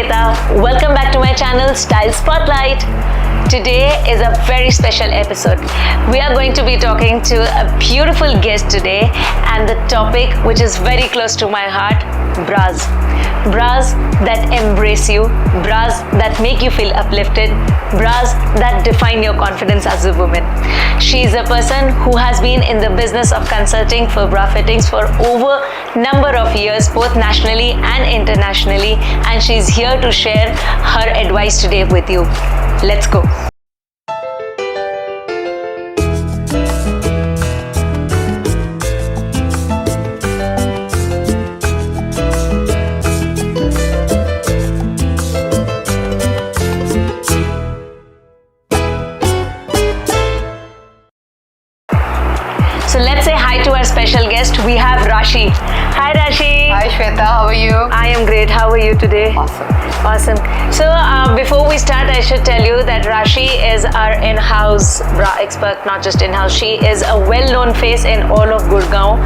Shweta. Welcome back to my channel Style Spotlight. Today is a very special episode. We are going to be talking to a beautiful guest today, and the topic, which is very close to my heart, bras. Bras that embrace you, bras that make you feel uplifted, bras that define your confidence as a woman. She is a person who has been in the business of consulting for bra fittings for over number of years, both nationally and internationally, and she's here to share her advice today with you. Let's go. So let's say hi to our special guest. We have Rashi. Hi Rashi. Hi Shweta, how are you? I am great. How are you today? Awesome. Awesome. So before we start, I should tell you that Rashi is our in-house bra expert, not just in-house. She is a well-known face in all of Gurugram.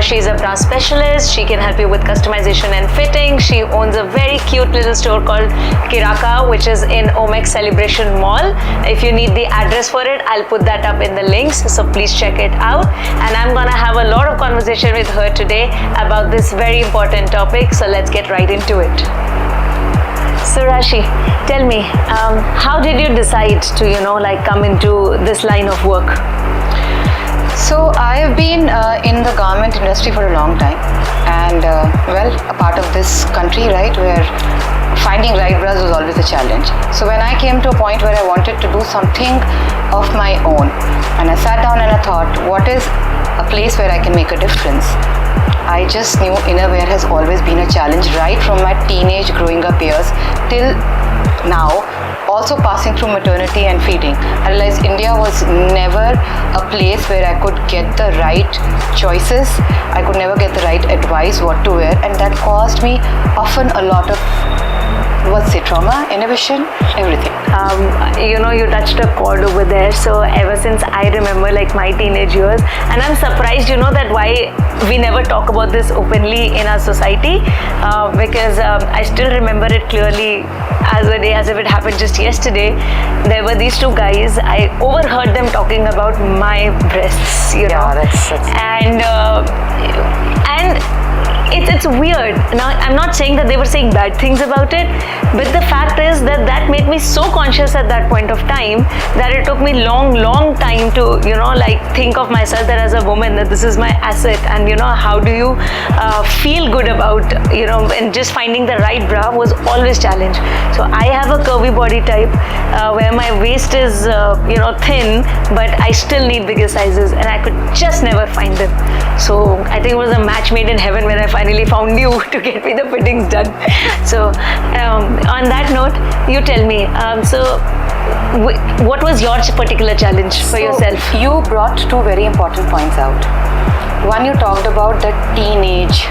She's a bra specialist. She can help you with customization and fitting. She owns a very cute little store called Kiraka, which is in omaxe Celebration Mall. If you need the address for it, I'll put that up in the links. So please check it out. And I'm gonna have a lot of conversation with her today about this very important topic. So let's get right into it. So Rashi, tell me, how did you decide to, come into this line of work? So I have been in the garment industry for a long time, and a part of this country, right, where finding right bras was always a challenge. So when I came to a point where I wanted to do something of my own, and I sat down and I thought, what is a place where I can make a difference? I just knew innerwear has always been a challenge right from my teenage growing up years till now, also passing through maternity and feeding. I realized India was never a place where I could get the right choices. I could never get the right advice what to wear, and that caused me often a lot of trauma, inhibition, everything. You touched a chord over there. So ever since I remember my teenage years, and I'm surprised, that why we never talk about this openly in our society, because I still remember it clearly as a day, as if it happened just yesterday. There were these two guys. I overheard them talking about my breasts, Yeah, that's and it's weird. Now, I'm not saying that they were saying bad things about it, but the fact is that made me so conscious at that point of time that it took me long time to, think of myself that as a woman, that this is my asset, and, how do you feel good about, and just finding the right bra was always challenge. So I have a curvy body type where my waist is, thin, but I still need bigger sizes, and I could just never find them. So I think it was a match made in heaven when I finally found you to get me the fittings done. So on that note, you tell me, what was your particular challenge for yourself? You brought two very important points out. One, you talked about the teenage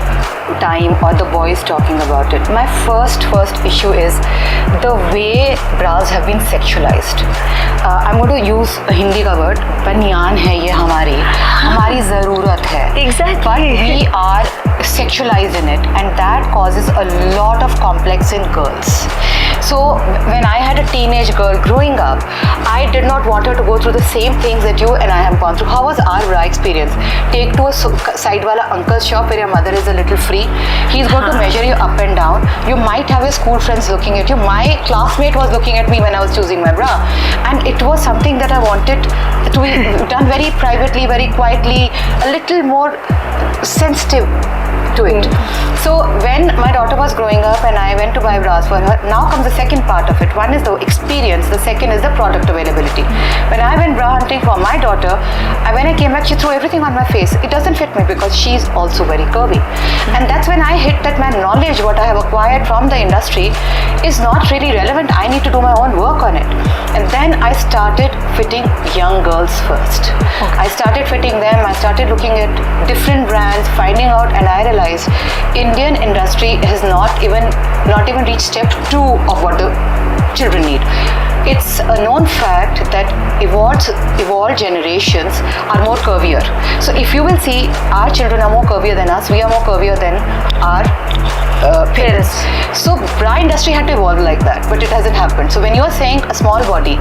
time or the boys talking about it. My first issue is the way bras have been sexualized. I'm going to use a Hindi का word. बनियान है ये हमारी ज़रूरत है. Exactly. But we are sexualized in it, and that causes a lot of complex in girls. So when I had a teenage girl growing up, I did not want her to go through the same things that you and I have gone through. How was our bra experience? Take to a side wala uncle's shop where your mother is a little free. He's going to measure you up and down. You might have your school friends looking at you. My classmate was looking at me when I was choosing my bra, and it was something that I wanted to be done very privately, very quietly, a little more sensitive to it. So when my daughter was growing up and I went to buy bras for her, now comes the second part of it. One is the experience, the second is the product availability. When I went bra hunting for my daughter, when I came back, she threw everything on my face. It doesn't fit me because she's also very curvy. And that's when I hit that my knowledge, what I have acquired from the industry, is not really relevant. I need to do my own work on it. And then I started fitting young girls first. I started fitting them, I started looking at different brands, finding out, and I realized Indian industry has not even reached step 2 of what the children need. It's a known fact that evolved generations are more curvier. So if you will see, our children are more curvier than us, we are more curvier than our parents. So bra industry had to evolve like that, but it hasn't happened. So when you're saying a small body,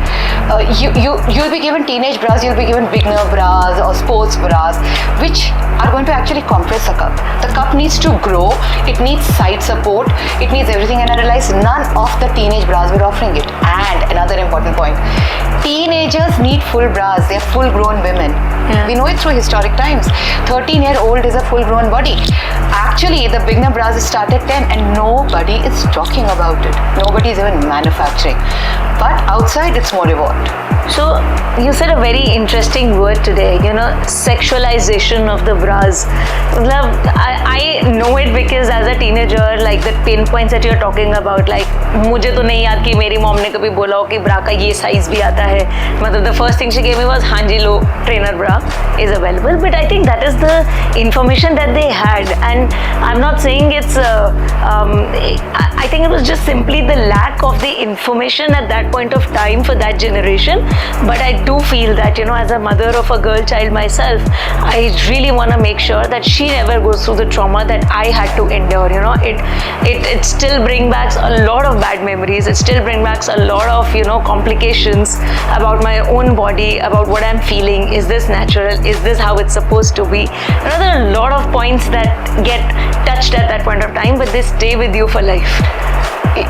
you'll be given teenage bras, you'll be given beginner bras or sports bras, which are going to actually compress the cup. The cup needs to grow, it needs side support, it needs everything, and I realize none of the teenage bras were offering it. And another important point, teenagers need full bras, they're full grown women. Yeah. We know it through historic times. 13-year-old is a full grown body. Actually, the beginner bras start at 10 and nobody is talking about it. Nobody is even manufacturing. But outside, it's more evolved. So you said a very interesting word today, sexualization of the bras. I know it because as a teenager, like the pinpoints that you're talking about, like मुझे तो नहीं याद कि मेरी mom ने कभी बोला हो कि ब्रा का ये साइज भी आता है. मतलब the first thing she gave me was हाँ जी लो trainer bra is available. But I think that is the information that they had, and I'm not saying it's. I think it was just simply the lack of the information at that point of time for that generation. But I do feel that, as a mother of a girl child myself, I really want to make sure that she never goes through the trauma that I had to endure. It still brings back a lot of bad memories. It still brings back a lot of, complications about my own body, about what I'm feeling. Is this natural? Is this how it's supposed to be? There are a lot of points that get touched at that point of time, but they stay with you for life.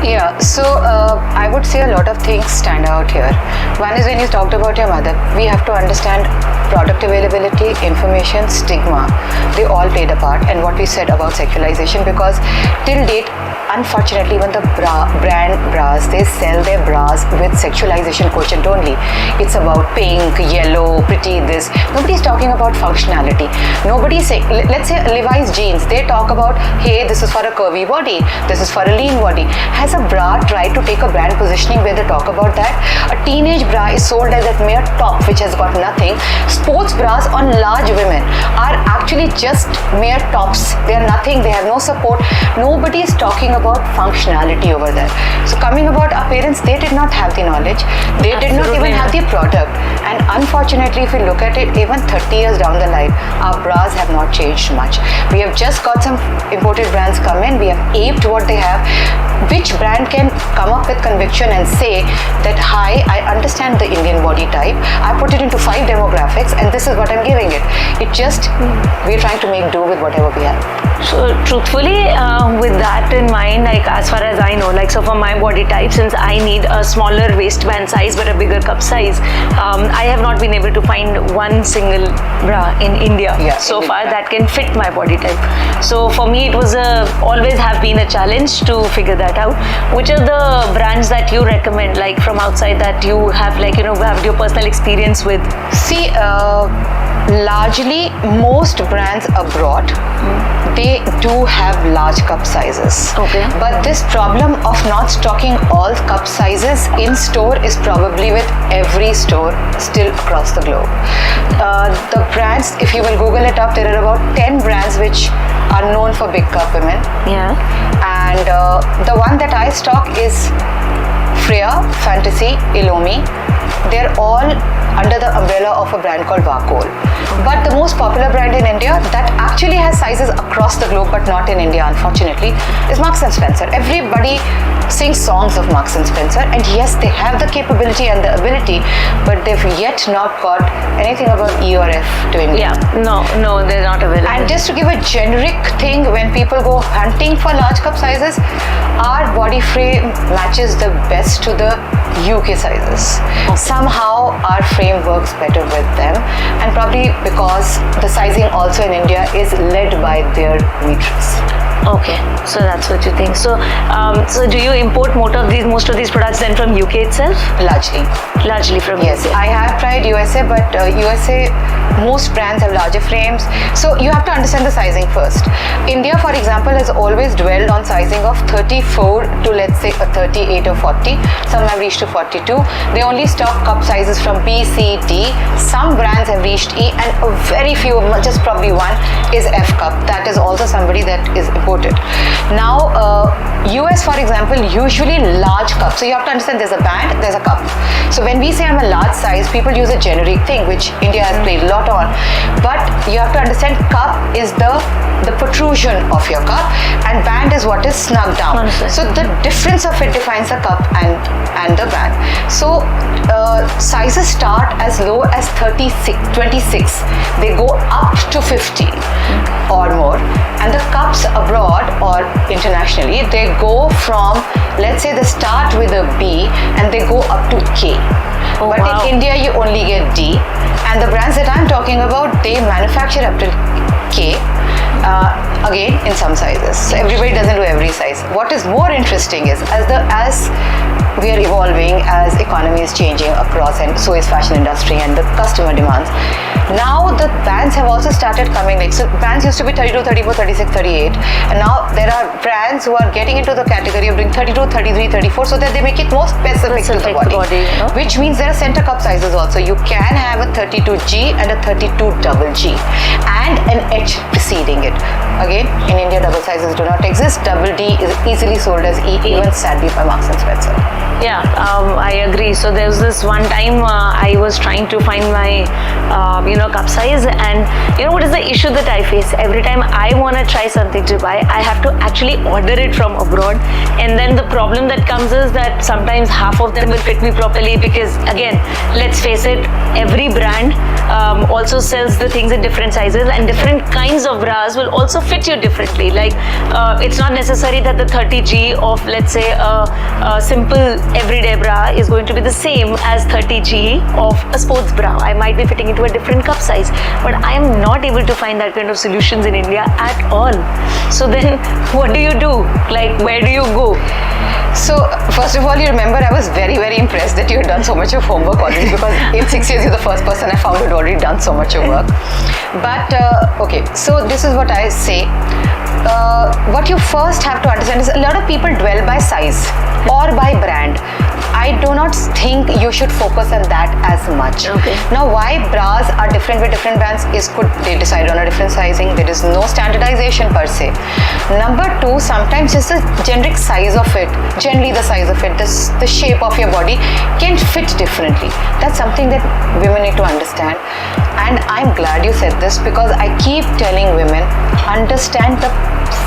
Yeah, so I would say a lot of things stand out here. One is when you talked about your mother, we have to understand product availability, information, stigma. They all played a part, and what we said about sexualization, because till date, unfortunately, even the brand bras, they sell their bras with sexualization quotient only. It's about pink, yellow, pretty, this. Nobody's talking about functionality. Nobody's saying, let's say Levi's jeans, they talk about, hey, this is for a curvy body, this is for a lean body. Has a bra tried to take a brand positioning where they talk about that? A teenage bra is sold as that mere top which has got nothing. Sports bras on large women are actually just mere tops. They are nothing, they have no support. Nobody is talking about functionality over there. So coming about our parents, they did not have the knowledge. They did not even have the product. And unfortunately, if we look at it, even 30 years down the line, our bras have not changed much. We have just got some imported brands come in. We have aped what they have. Which brand can come up with conviction and say that, hi, I understand the Indian body type, I put it into 5 demographics and this is what I'm giving it. It just, we're trying to make do with whatever we have. So truthfully, with that in mind, like as far as I know, like so for my body type, since I need a smaller waistband size but a bigger cup size, I have not been able to find one single bra in India so far that can fit my body type. So for me, it was always have been a challenge to figure that out. Which are the brands that you recommend, like from outside, that you have, like, have your personal experience with? See, largely most brands abroad, they do have large cup sizes. Okay. But this problem of not stocking all cup sizes in store is probably with every store still across the globe. The brands, if you will Google it up, there are about 10 brands which are known for big cup women. Yeah. And the one that I stock is Freya, Fantasy, Ilomi. They're all under the umbrella of a brand called Vakol. But the most popular brand in India that actually has sizes across the globe but not in India, unfortunately, is Marks & Spencer. Everybody sings songs of Marks & Spencer, and yes, they have the capability and the ability, but they've yet not got anything about E or F to India. Yeah, no, they're not available. And just to give a generic thing, when people go hunting for large cup sizes, our body frame matches the best to the UK sizes. Somehow our frame works better with them, and probably because the sizing also in India is led by their metrics. Okay, so that's what you think. So, so do you import most of these products then from UK itself? Largely from yes, UK. I have tried USA, but USA, most brands have larger frames. So you have to understand the sizing first. India, for example, has always dwelled on sizing of 34 to, let's say, a 38 or 40. Some have reached to 42. They only stock cup sizes from B, C, D. Some brands have reached E, and a very few, just probably one, is F cup. That is also somebody that is imported. Now, US, for example, usually large cup. So you have to understand there's a band, there's a cup. So when we say I'm a large size, people use a generic thing, which India has played a lot on. But you have to understand cup is the the protrusion of your cup, and band is what is snug down. Understood. So the difference of it defines the cup and the band. So sizes start as low as 26. They go up to 50 or more. And the cups abroad or internationally, they go from, let's say they start with a B and they go up to K. Oh, but wow. in India, you only get D. And the brands that I'm talking about, they manufacture up to K. Again, in some sizes. So everybody doesn't do every size. What is more interesting is as we are evolving, as economy is changing across, and so is fashion industry and the customer demands. Now the bands have also started coming. Like, so bands used to be 32, 34, 36, 38, and now there are brands who are getting into the category of doing 32, 33, 34, so that they make it more specific to the body. Which means there are center cup sizes also. You can have a 32G and a 32GG and an H preceding it. Again, in India, double sizes do not exist. Double D is easily sold as E, even sadly by Marks and Spencer. Yeah, I agree. So there was this one time I was trying to find my, cup size, and what is the issue that I face? Every time I want to try something to buy, I have to actually order it from abroad, and then the problem that comes is that sometimes half of them will fit me properly because, again, let's face it, every brand also sells the things in different sizes, and different kinds of bras will also fit you differently. Like, it's not necessary that the 30G of, let's say, a simple everyday bra is going to be the same as 30G of a sports bra. I might be fitting into a different cup size, but I am not able to find that kind of solutions in India at all. So then what do you do? Like, where do you go? So first of all, you remember I was very, very impressed that you had done so much of homework already, because in 6 years you're the first person I found who had already done so much of work. But okay, so this is what I say. What you first have to understand is a lot of people dwell by size or by brand. I do not think you should focus on that as much. Okay. Now, why bras are different with different brands is could they decide on a different sizing. There is no standardization per se. Number two, sometimes just the generic size of it, generally the size of it, the shape of your body can fit differently. That's something that women need to understand. And I'm glad you said this, because I keep telling women, understand the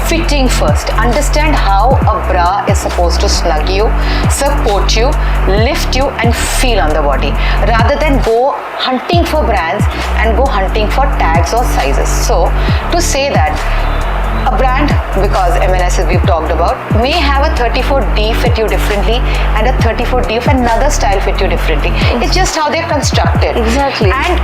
fitting first. Understand how a bra is supposed to snug you, support you, lift you and feel on the body, rather than go hunting for brands and go hunting for tags or sizes. So to say that a brand, because M&S we've talked about, may have a 34D fit you differently and a 34D of another style fit you differently. It's just how they're constructed. Exactly. And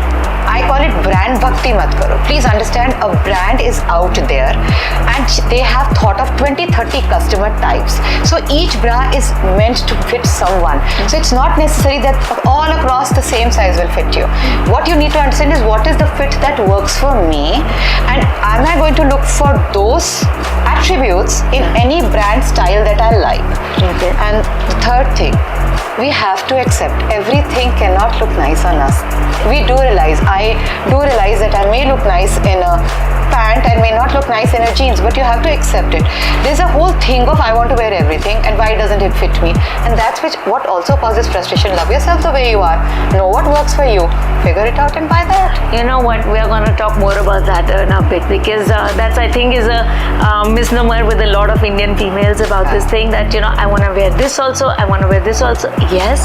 I call it brand bhakti mat karo. Please understand, a brand is out there and they have thought of 20-30 customer types. So each bra is meant to fit someone. So it's not necessary that all across the same size will fit you. What you need to understand is what is the fit that works for me, and am I going to look for those attributes in any brand style that I like. Okay. And the third thing, we have to accept everything cannot look nice on us. I do realize that I may look nice in a pant and may not look nice in a jeans, but you have to accept it. There's a whole thing of I want to wear everything and why doesn't it fit me, and that's what also causes frustration. Love yourself the way you are, know what works for you, figure it out and buy that. You know what, we are going to talk more about that in a bit, because that's, I think, is a misnomer with a lot of Indian females about this thing that, I want to wear this also, I want to wear this also. Yes,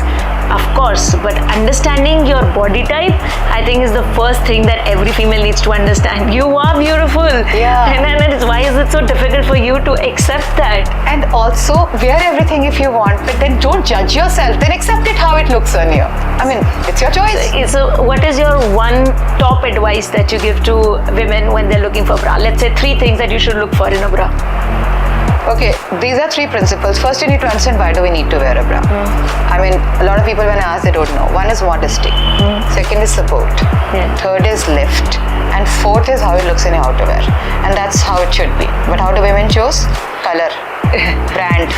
of course, but understanding your body type, I think, is the first thing that every female needs to understand. You are beautiful. Yeah. And why is it so difficult for you to accept that? And also, wear everything if you want, but then don't judge yourself. Then accept it how it looks on you. I mean, it's your choice. So what is your one top advice that you give to women when they're looking for bra? Let's say 3 things that you should look for in a bra. Okay, these are 3 principles. First, you need to understand why do we need to wear a bra. I mean, a lot of people when I ask, they don't know. One is modesty. Second is support. Third is lift. And fourth is how it looks in your outerwear. And that's how it should be. But how do women choose? Color, brand,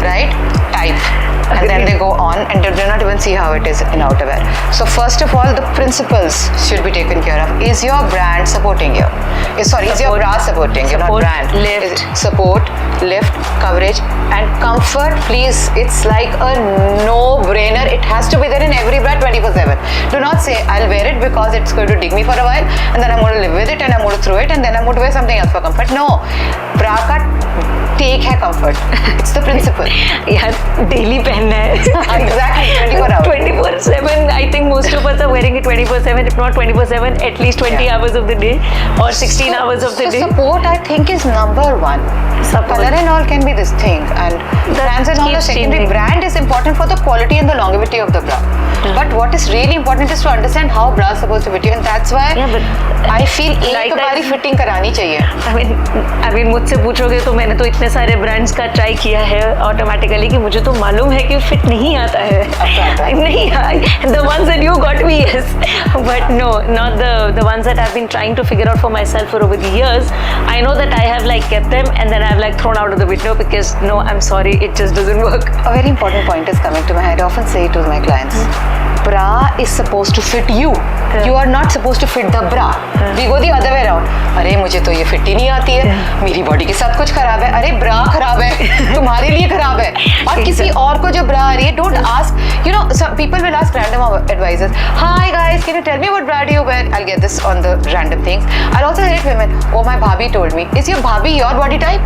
right? Type. And then they go on and they do not even see how it is in outerwear. So first of all, the principles should be taken care of. Is your brand supporting you? Is your bra supporting you, not brand? Lift. Support, lift, coverage, and comfort. Please, it's like a no-brainer. It has to be there in every bra 24/7. Do not say I'll wear it because it's going to dig me for a while, and then I'm going to live with it, and I'm going to throw it, and then I'm going to wear something else for comfort. No, bra ka take hai comfort. It's the principle. यार daily पहनना है. Exactly, 24 hours. 24/7. I think most of us are wearing it 24/7. If not 24/7, at least 20 hours of the day or 16 hours of the day. Support, I think, is number one. Support. Color and all can be this thing, and brands and all are keeps secondary. changing. Brand is important for the quality and the longevity of the bra. But what is really important is to understand how bra is supposed to fit you, and that's why I feel एक बारी fitting करानी चाहिए. I mean मुझसे पूछोगे तो मैंने तो इतने सारे ब्रांड्स का ट्राई किया है ऑटोमेटिकली कि मुझे तो मालूम है कि फिट नहीं आता है. नहीं, the ones that you got me, yes, but no, not the ones that I've been trying to figure out for myself for over the years. I know that I have like kept them and then I've like thrown out of the window because no, I'm sorry, it just doesn't work. A very important point is coming to my head. I often say to my clients, bra is supposed to fit you. You are not supposed to fit the bra. We go the other way around. अरे मुझे तो ये fit ही नहीं आती है, मेरी body के साथ कुछ खराब है. अरे ब्रा खराब है, तुम्हारे लिए खराब है, और किसी और को जो ब्रा आ रही है. Don't ask. You know, some people will ask random advisors. Hi guys, can you tell me what bra do you wear? I'll get this on the random things. I'll also hate women. Oh, my bhabhi told me. Is your bhabhi your body type?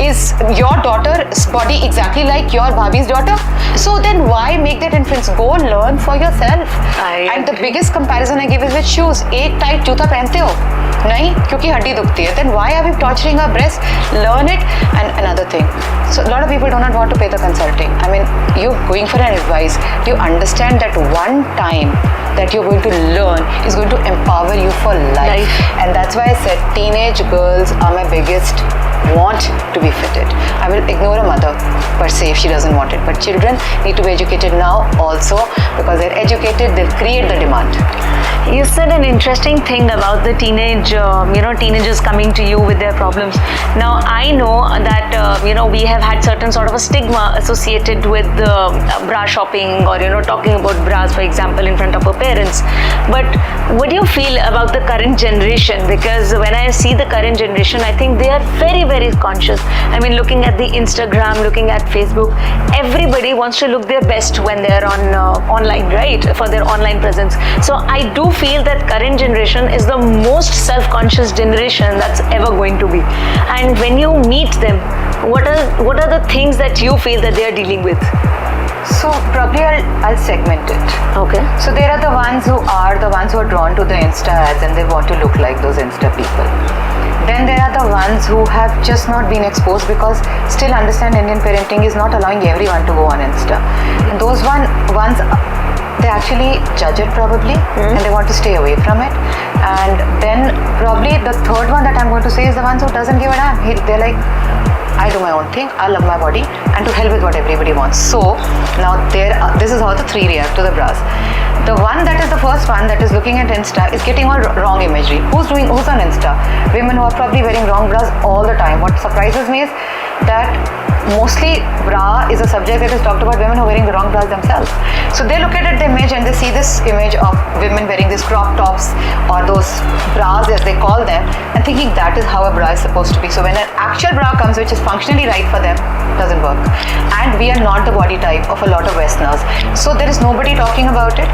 Is your daughter's body exactly like your bhabhi's daughter? So then why make that inference? Go learn for yourself. And the biggest comparison I give is with shoes. एक tight जूता पहनते हो? नहीं, क्योंकि हड्डी दुखती है. Then why are we torturing our breasts? Learn it. And another thing. So a lot of people do not want to pay the consulting. I mean, you're going for an advice. You understand that one time that you're going to learn is going to empower you for life. And that's why I said teenage girls are my biggest want to be fitted. I will ignore a mother per se if she doesn't want it, but children need to be educated now also, because they're educated, they'll create the demand. You said an interesting thing about the teenagers coming to you with their problems. Now I know that we have had certain sort of a stigma associated with bra shopping or talking about bras, for example, in front of our parents. But what do you feel about the current generation? Because when I see the current generation, I think they are very, very conscious. I mean, looking at the Instagram, looking at Facebook, everybody wants to look their best when they're on online, right? For their online presence. So I do feel that current generation is the most self-conscious generation that's ever going to be. And when you meet them, what are the things that you feel that they are dealing with? So probably I'll segment it. Okay. So there are the ones who are drawn to the Insta ads and they want to look like those Insta people. Then there are the ones who have just not been exposed, because still understand Indian parenting is not allowing everyone to go on Insta. And those ones they actually judge it probably, and they want to stay away from it. And then probably the third one that I'm going to say is the ones who doesn't give a damn. They're like, I do my own thing, I love my body, and to hell with what everybody wants. So now this is how the three react to the bras. The one that is the first one that is looking at Insta is getting all wrong imagery. Who's on Insta? Women who are probably wearing wrong bras all the time. What surprises me is that mostly bra is a subject that is talked about women who are wearing the wrong bras themselves. So they look at the image and they see this image of women wearing these crop tops or those bras as they call them, and thinking that is how a bra is supposed to be. So when an actual bra comes which is functionally right for them, it doesn't work. And we are not the body type of a lot of Westerners. So there is nobody talking about it.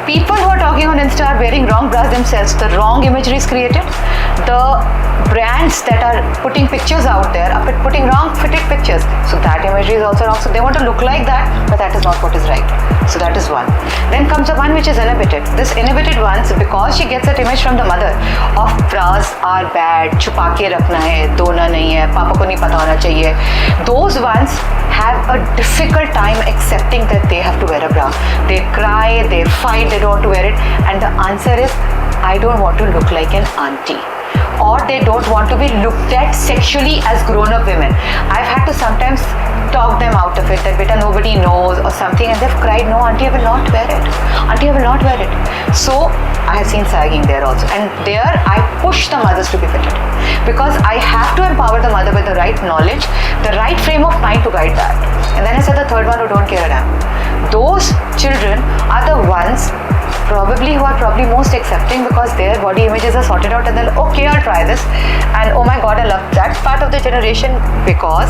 People who are talking on Insta are wearing wrong bras themselves. The wrong imagery is created. The brands that are putting pictures out there are putting wrong fitted pictures. So that imagery is also wrong. So they want to look like that, but that is not what is right. So that is one. Then comes the one which is inhibited. This inhibited ones, because she gets that image from the mother of bras are bad, छुपा के रखना है, धोना नहीं है, पापा को नहीं पता होना चाहिए. Those ones have a difficult time accepting that they have to wear a bra. They cry, they fight, they don't want to wear it, and the answer is, I don't want to look like an auntie. Or they don't want to be looked at sexually as grown-up women. I've had to sometimes talk them out of it, that beta nobody knows or something, and they've cried, no auntie, I will not wear it. Auntie, I will not wear it. So I have seen sagging there also, and there I push the mothers to be fitted, because I have to empower the mother with the right knowledge, the right frame of mind to guide that. And then I said the third one who don't care a damn. Those children are the ones probably who are probably most accepting because their body images are sorted out and they're like, okay, I'll try this. And oh my god, I love that part of the generation because,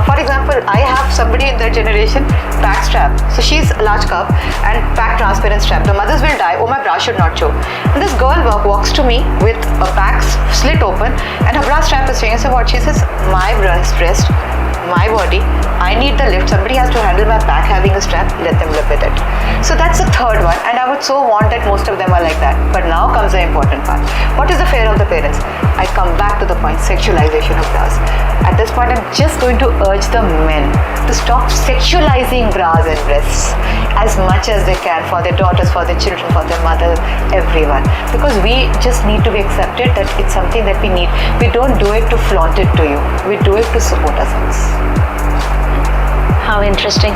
for example, I have somebody in their generation, back strap. So she's a large cup and back transparent strap. The mothers will die, oh my bra should not show. And this girl walks to me with a back slit open and her bra strap is showing. So what she says, my breast, my body, I need the lift. Somebody has to handle my back having a strap, let them live with it. So that's the third one, and I would so want that most of them are like that. But now comes the important part. What is the fear of the parents? I come back to the point, sexualization of bras. At this point, I'm just going to urge the men to stop sexualizing bras and breasts as much as they can for their daughters, for their children, for their mothers, everyone. Because we just need to be accepted that it's something that we need. We don't do it to flaunt it to you. We do it to support ourselves. How interesting.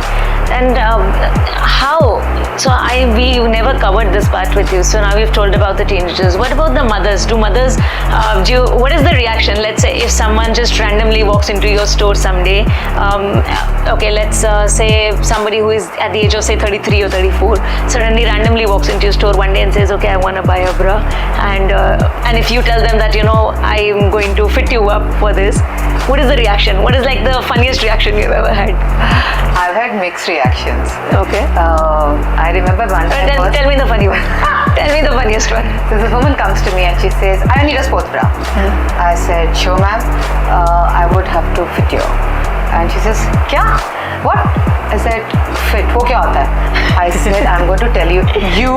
And how? So we never covered this part with you. So now we've told about the teenagers. What about the mothers? Do mothers, what is the reaction? Let's say if someone just randomly walks into your store someday, okay, let's say somebody who is at the age of say 33 or 34, suddenly randomly walks into your store one day and says, okay, I want to buy a bra. And if you tell them that, I'm going to fit you up for this, what is the reaction? What is like the funniest reaction you've ever had? I've had mixed reactions. Okay. I remember one time. Tell me the funny one. Tell me the funniest one. So this woman comes to me and she says, I need a sports bra. I said, sure ma'am, I would have to fit you. And she says, kya? What? I said, fit. वो क्या होता है? I said, I'm going to tell you. You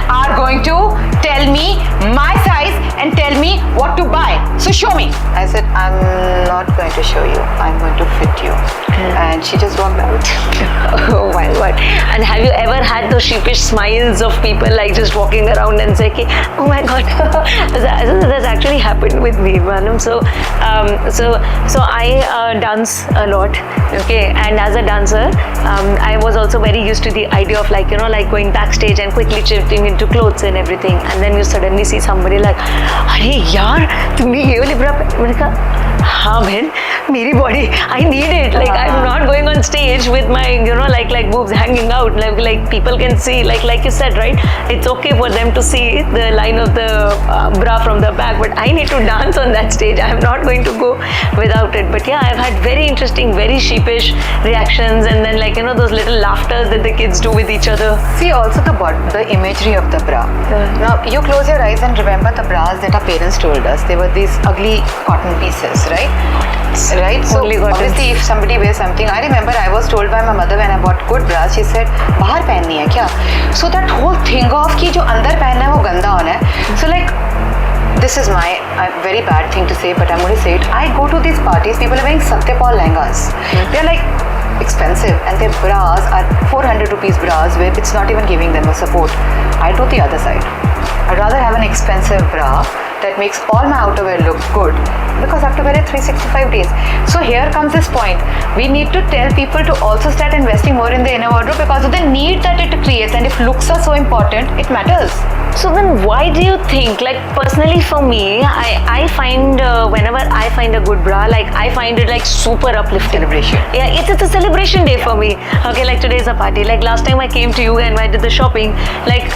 are going to tell me my size and tell me what to buy. So show me. I said, I'm not going to show you. I'm going to fit you. And she just walked out. Oh my god. And have you ever had those sheepish smiles of people like just walking around and say, oh my god. That's actually happened with me, Manam. So I dance a lot. Okay. And as a dancer, I was also very used to the idea of like going backstage and quickly shifting into clothes and everything. And then you suddenly see somebody like, अरे यार तुमने ये वाली ब्रा मैंने कहा हाँ बहन मेरी body I need it, like I'm not going on stage with my like boobs hanging out, like people can see, like you said, right, it's okay for them to see the line of the bra from the back, but I need to dance on that stage. I'm not going to go without it. But yeah, I've had very interesting, very sheepish reactions, and then like those little laughters that the kids do with each other. See also the imagery of the bra. Now you close your eyes and remember the bras that our parents told us. They were these ugly cotton pieces, right? Right? So obviously if somebody wears something, I remember I was told by my mother when I bought good bras, she said, बाहर पहननी है क्या? So that whole thing of कि जो अंदर पहनना है वो गंदा होना है. So like, this is my very bad thing to say, but I'm going to say it. I go to these parties, people are wearing Satyapal lehengas. They're like expensive and their bras are 400 rupees bras where it's not even giving them a support. I do the other side. I'd rather have an expensive bra that makes all my outerwear look good because I have to wear it 365 days. So here comes this point. We need to tell people to also start investing more in the inner wardrobe because of the need that it creates, and if looks are so important, it matters. So then why do you think, like personally for me, I find whenever I find a good bra, like I find it like super uplifting. Celebration. Yeah, it's a celebration day for me. Okay, like today's a party. Like last time I came to you and I did the shopping, like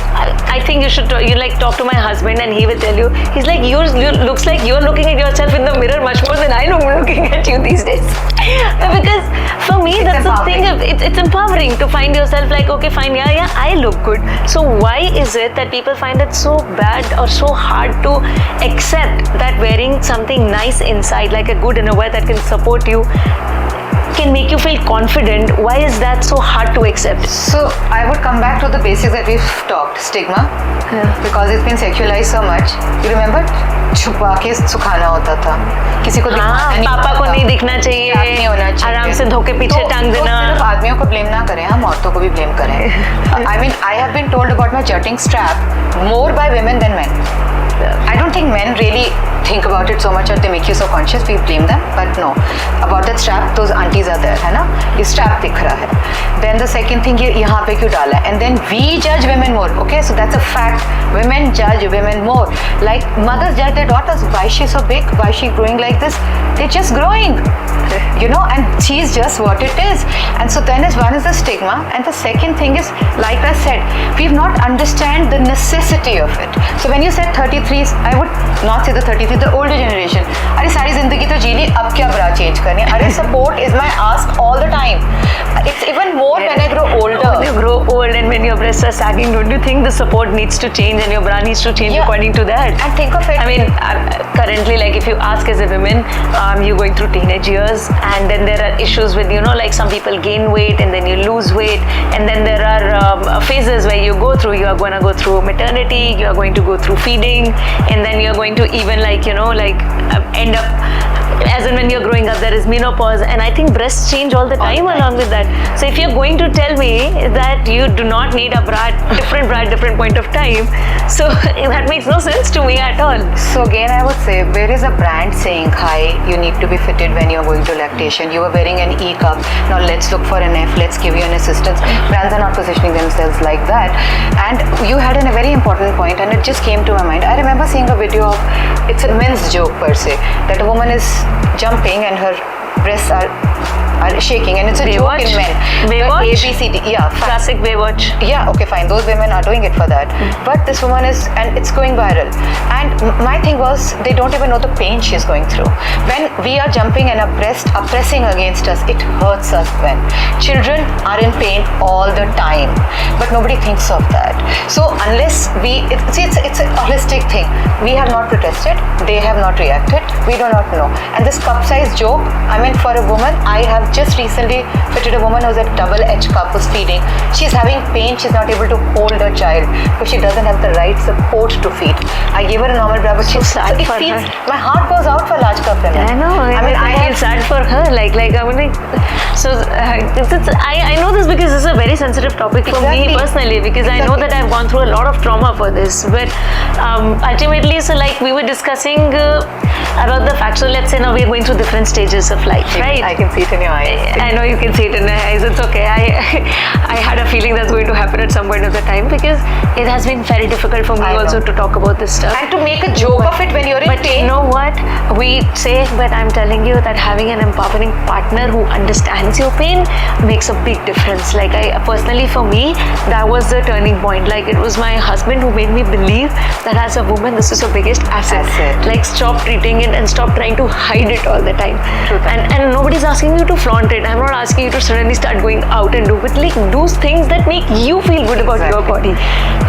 I think you should talk to my husband and he will tell you. He's like, you looks like you're looking at yourself in the mirror much more than I'm looking at you these days. Because for me, that's the thing. It's empowering to find yourself like, okay, fine, yeah, I look good. So why is it that people find it so bad or so hard to accept that wearing something nice inside, like a good innerwear that can support you, can make you feel confident? Why is that so hard to accept? So I would come back to the basics that we've talked. Stigma, because it's been sexualized so much. You remember? छुपा के सुखाना होता था, किसी को दिखना नहीं, पापा को नहीं दिखना चाहिए, आराम से धोके पीछे टांग देना. सिर्फ आदमियों को ब्लेम ना करें, हम औरतों को भी ब्लेम करें. I mean, I have been told about my jutting strap more by women than men. I don't think men really think about it so much or they make you so conscious, we blame them. But no, about that strap, those aunties are there, है ना? ये strap दिख रहा है. Then the second thing, ये यहाँ पे क्यों डाला है? And then we judge women more. Okay, so that's a fact. Women judge women more. Like mothers judge their daughters. Why is she so big? Why is she growing like this? They're just growing, you know, and she's just what it is. And so then one is the stigma, and the second thing is, like I said, we've not understand the necessity of it. So when you said 33s, I would not say the 33, the older generation. अरे सारी जिंदगी तो जी ली, अब क्या bra change करनी है? अरे support is my ask all the time. It's even more when I grow older. When you grow old and when your breasts are sagging, don't you think the support needs to change and your bra needs to change according to that? And think of it. I mean, currently, like if you ask as a woman, you're going through teenage years, and then there are issues with, you know, like some people gain weight and then you lose weight, and then there are phases where you go through. You are going to go through maternity, you are going to go through feeding, and then you are going to even like, you know, like end up. As in when you're growing up, there is menopause, and I think breasts change all the time along with that. So if you're going to tell me that you do not need a bra at different point of time, so that makes no sense to me at all. So again, I would say, where is a brand saying, hi, you need to be fitted when you're going to lactation? You are wearing an E cup, now let's look for an F, let's give you an assistance. Brands are not positioning themselves like that. And you had a very important point, and it just came to my mind. I remember seeing a video of, it's a men's joke per se, that a woman is jumping and her breasts are shaking, and it's a Baywatch? joke in men. Baywatch? ABCD, yeah. Classic Baywatch. Yeah, okay, fine. Those women are doing it for that. But this woman is, and it's going viral. And my thing was, they don't even know the pain she's going through. When we are jumping and our breasts are pressing against us, it hurts us when. Children are in pain all the time. But nobody thinks of that. So unless it's a holistic thing. We have not protested. They have not reacted. We do not know. And this cup size joke, I mean, for a woman, I have just recently fitted a woman who's a double-edged cup, who's feeding. She's having pain. She's not able to hold her child because she doesn't have the right support to feed. I gave her a normal bra, but so sad for her. My heart goes out for large cup women. I know. I feel sad for her. Like I mean, so I know this because this is a very sensitive topic for me personally, because I know that I've gone through a lot of trauma for this. But ultimately, so like we were discussing about the fact. So let's say now we're going through different stages of life, right? I can see it in your eyes. I know you can see it in my eyes. It's okay. I had a feeling that's going to happen at some point of the time, because it has been very difficult for me also to talk about this stuff. And to make a joke of it when you're in pain. But you know what? We say, but I'm telling you that having an empowering partner who understands your pain makes a big difference. Like personally, for me, that was the turning point. Like it was my husband who made me believe that as a woman, this is your biggest asset. Like stop treating it and stop trying to hide it all the time. And nobody's asking you to flaunt it. I'm not asking you to suddenly start going out and do it. Like do things that make you feel good about your body.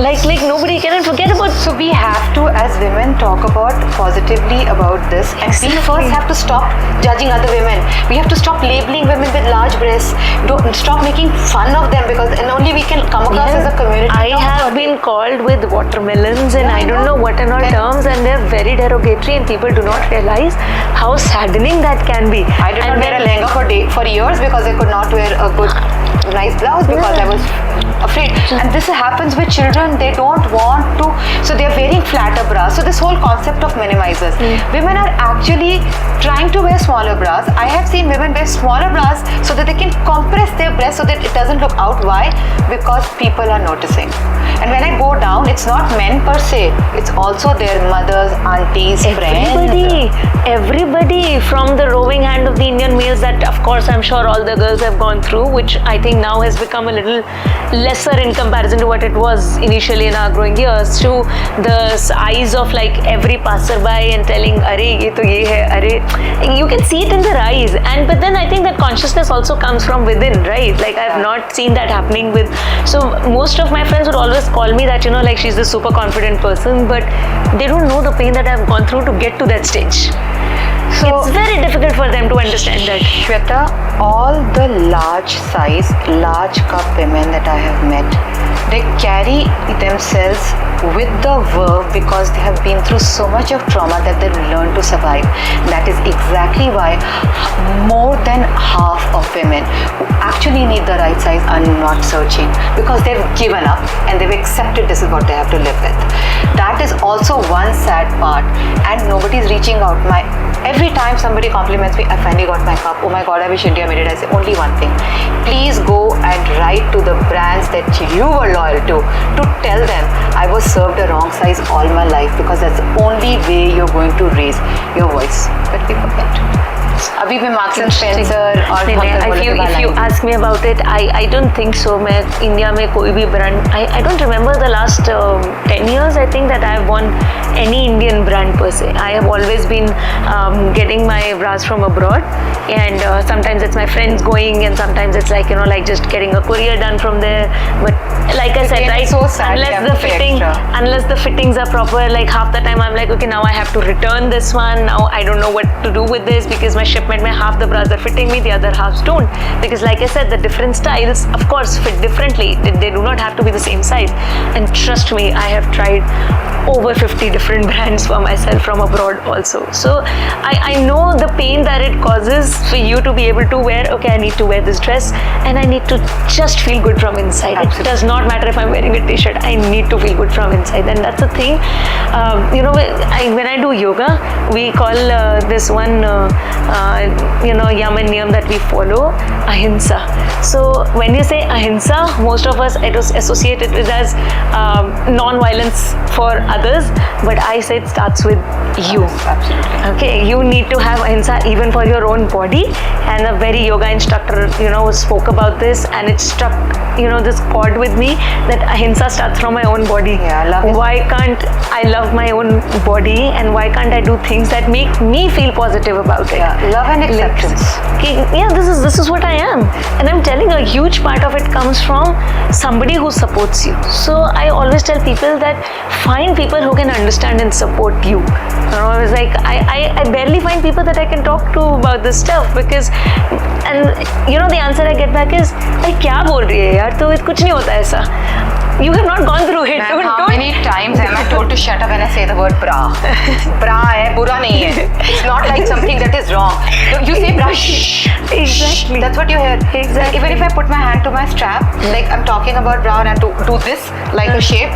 Like nobody can forget about. So we have to, as women, talk about positively about this, and we first have to stop judging other women. We have to stop labeling women with large breasts. Don't stop making fun of them, because and only we can come across as a community. I have been called with watermelons and I don't know what and all terms, and they're very derogatory, and people do not realize how saddening that can be. I did not wear a lehenga for years because I could not wear a good nice blouse because I was afraid. And this happens with children. They don't want to, so they're wearing flatter bras. So this whole concept of minimizers, women are actually trying to wear smaller bras. I have seen women wear smaller bras so that they can compress their breast so that it doesn't look out. Why? Because people are noticing. And when I go down, it's not men per se, it's also their mothers, aunties, friends. Everybody from the roving hand of the Indian males that of course I'm sure all the girls have gone through, which I think now has become a little lesser in comparison to what it was initially in our growing years, to the eyes of like every passerby and telling, "Arey, ye to ye hai, arey." You can see it in their eyes, and but then I think that consciousness also comes from within, right? Like I've not seen that happening with. So most of my friends would always call me that, you know, like she's this super confident person, but they don't know the pain that I've gone through to get to that stage. So it's very difficult for them to understand that. Shweta, all the large size, large cup women that I have met, They carry themselves with the verb because they have been through so much of trauma that they've learned to survive. That is exactly why more than half of women who actually need the right size are not searching, because they've given up and they've accepted this is what they have to live with. That is also one sad part, and nobody's reaching out. Every time somebody compliments me, I finally got my cup. Oh my God, I wish India made it. I say only one thing: please go and write to the brands that you were loyal to tell them I was served a wrong size all my life, because that's the only way you're going to raise your voice. But we forget. अभी भी Marks and Spencer और if you ask me about it, I don't think so. मैं India में कोई भी brand, I don't remember the last 10 years I think that I have worn any Indian brand per se. I have always been getting my bras from abroad, and sometimes it's my friends going, and sometimes it's like like just getting a courier done from there. But like I said, right, so sad, unless the fittings are proper, like half the time I'm like, okay, now I have to return this one. Now I don't know what to do with this, because my shipment mein half the bras are fitting me, the other halves don't, because like I said, the different styles of course fit differently. They do not have to be the same size. And trust me, I have tried over 50 different brands for myself from abroad also. So I know the pain that it causes for you to be able to wear, okay, I need to wear this dress and I need to just feel good from inside. Absolutely. It does not matter if I'm wearing a t-shirt, I need to feel good from inside. And that's the thing. When I do yoga, we call this one yam and niyam that we follow ahimsa. So when you say ahimsa, most of us associate it with as non-violence for others, but I say it starts with you. Absolutely. Okay, you need to have ahimsa even for your own body. And a very yoga instructor spoke about this, and it struck this chord with me, that ahimsa starts from my own body. Yeah, I love it. Why can't I love my own body, and why can't I do things that make me feel positive about it? Yeah, love and acceptance. Yeah, this is what I am, and I'm telling you, a huge part of it comes from somebody who supports you. So I always tell people that find people who can understand and support you. I was like, I barely find people that I can talk to about this stuff, because the answer I get back is, अरे क्या बोल रही है यार, तो कुछ नहीं होता ऐसा. You have not gone through it. How many times am I told to shut up when I say the word bra? Bra hai, bura nahi hai. It's not like something that is wrong. You say bra, shh. Exactly. That's what you hear. Exactly. Even if I put my hand to my strap, like I'm talking about bra and to do this, like a shape,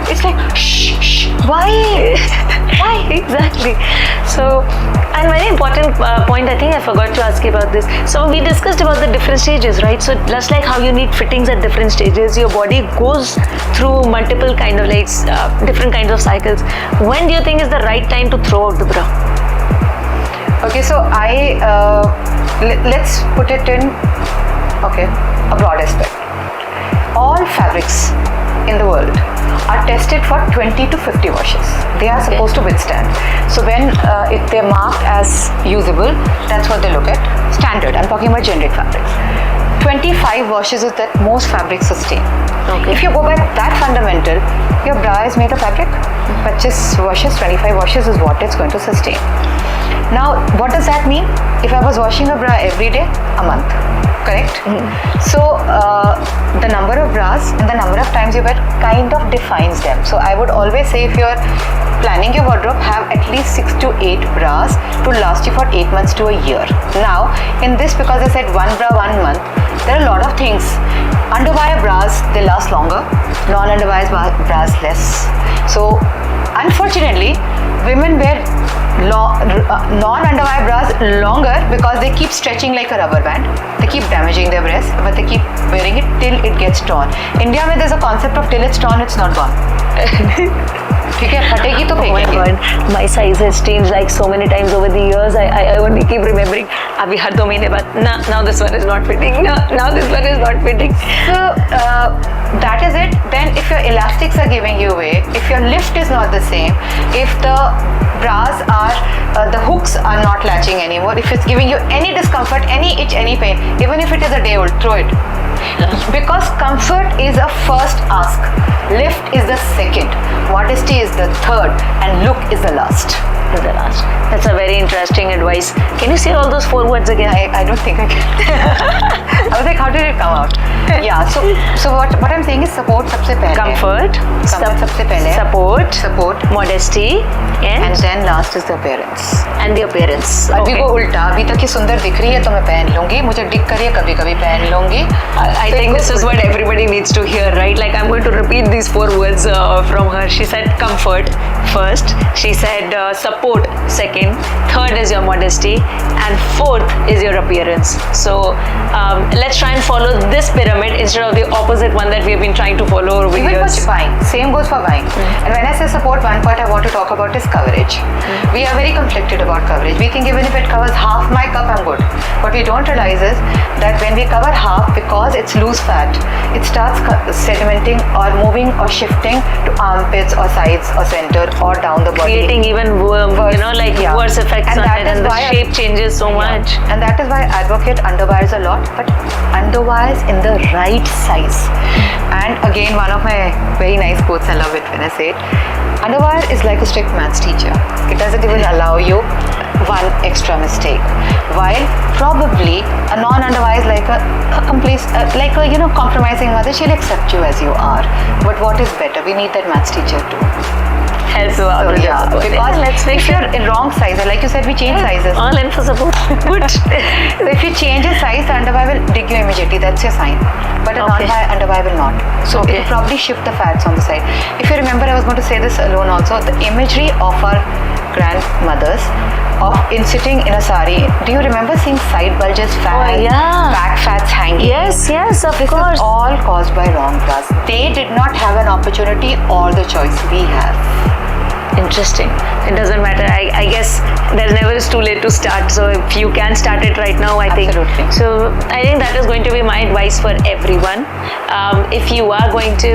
it's like, shh, shh. Why? Why? Exactly. So, and very important point, I think I forgot to ask you about this. So we discussed about the different stages, right? So just like how you need fittings at different stages, your body goes through multiple kind of different kinds of cycles. When do you think is the right time to throw out the bra? Okay, so let's put it in, a broad aspect. All fabrics in the world are tested for 20 to 50 washes. They are supposed to withstand. So when if they're marked as usable, that's what they look at. Standard, I'm talking about generic fabrics. 25 washes is that most fabrics sustain. Okay. If you go by that fundamental, your bra is made of fabric. 25 washes, 25 washes is what it's going to sustain. Now, what does that mean? If I was washing a bra every day, a month, correct? So, the number of bras and the number of times you wear kind of defines them. So, I would always say, if you're planning your wardrobe, have at least 6 to 8 bras to last you for 8 months to a year. Now, in this, because I said one bra, 1 month, there are a lot of things. Underwire bras, they last longer. Non-underwire bras less. So, unfortunately, women wear non-underwire bras longer because they keep stretching like a rubber band. They keep damaging their breasts, but they keep wearing it till it gets torn. India, where there's a concept of till it's torn, it's not gone. ठीक है, फटेगी तो फेंकेंगे. Oh my God, my size has changed like so many times over the years. I only keep remembering. अभी हर 2 महीने बाद, now this one is not fitting. Now this one is not fitting. So that is it. Then if your elastics are giving you way, if your lift is not the same, if the bras are the hooks are not latching anymore, if it's giving you any discomfort, any itch, any pain, even if it is a day old, throw it. Because comfort is a first ask, lift is the second, modesty is the third, and look is the last. That's a very interesting advice. Can you say all those 4 words again? I don't think I can. I was like, how did it come out? Yeah, so what I'm saying is support सबसे पहले. Comfort. सबसे पहले. Support. Modesty. And then last is the appearance. And the appearance. अभी वो उल्टा, अभी तक ये सुंदर दिख रही है तो मैं पहन लूंगी, मुझे दिख कर कभी कभी पहन लूंगी. I think this is what everybody needs to hear, right? Like I'm going to repeat these 4 words from her. She said comfort first. She said support second. Third is your modesty, and fourth is your appearance. So let's try and follow this pyramid instead of the opposite one that we have been trying to follow over Even years. for buying, same goes for buying. And when I say support, one part I want to talk about is coverage. We are very conflicted about coverage. We think even if it covers half my cup, I'm good. What we don't realize is that when we cover half, because it's loose fat, it starts sedimenting or moving or shifting to armpits or sides or center or down the body. Creating even worse effects And on that it, is and the why shape changes so much. And that is why I advocate underwires a lot, but underwires in the right size. And again, one of my very nice quotes, I love it when I say it. Underwire is like a strict maths teacher. It doesn't even allow you one extra mistake. While probably a non-underwire is like a compromising mother. She'll accept you as you are. But what is better? We need that maths teacher too. Help you out So, with your yeah, support. because Let's make if sure. you're in wrong size, like you said, we change sizes. All in for support. Good. So if you change your size, the underwire will dig you immediately. That's your sign. But a Okay. non-wire underwire will not. So it Okay. will probably shift the fats on the side. If you remember, I was going to say this alone also. The imagery of our grandmothers in sitting in a sari. Do you remember seeing side bulges, fat, yeah. back fats hanging? Yes, of This course. is all caused by wrong bras. They did not have an opportunity or the choice we have. Interesting. It doesn't matter. I guess there never is too late to start. So if you can start it right now, I Absolutely. think. So I think that is going to be my advice for everyone. If you are going to,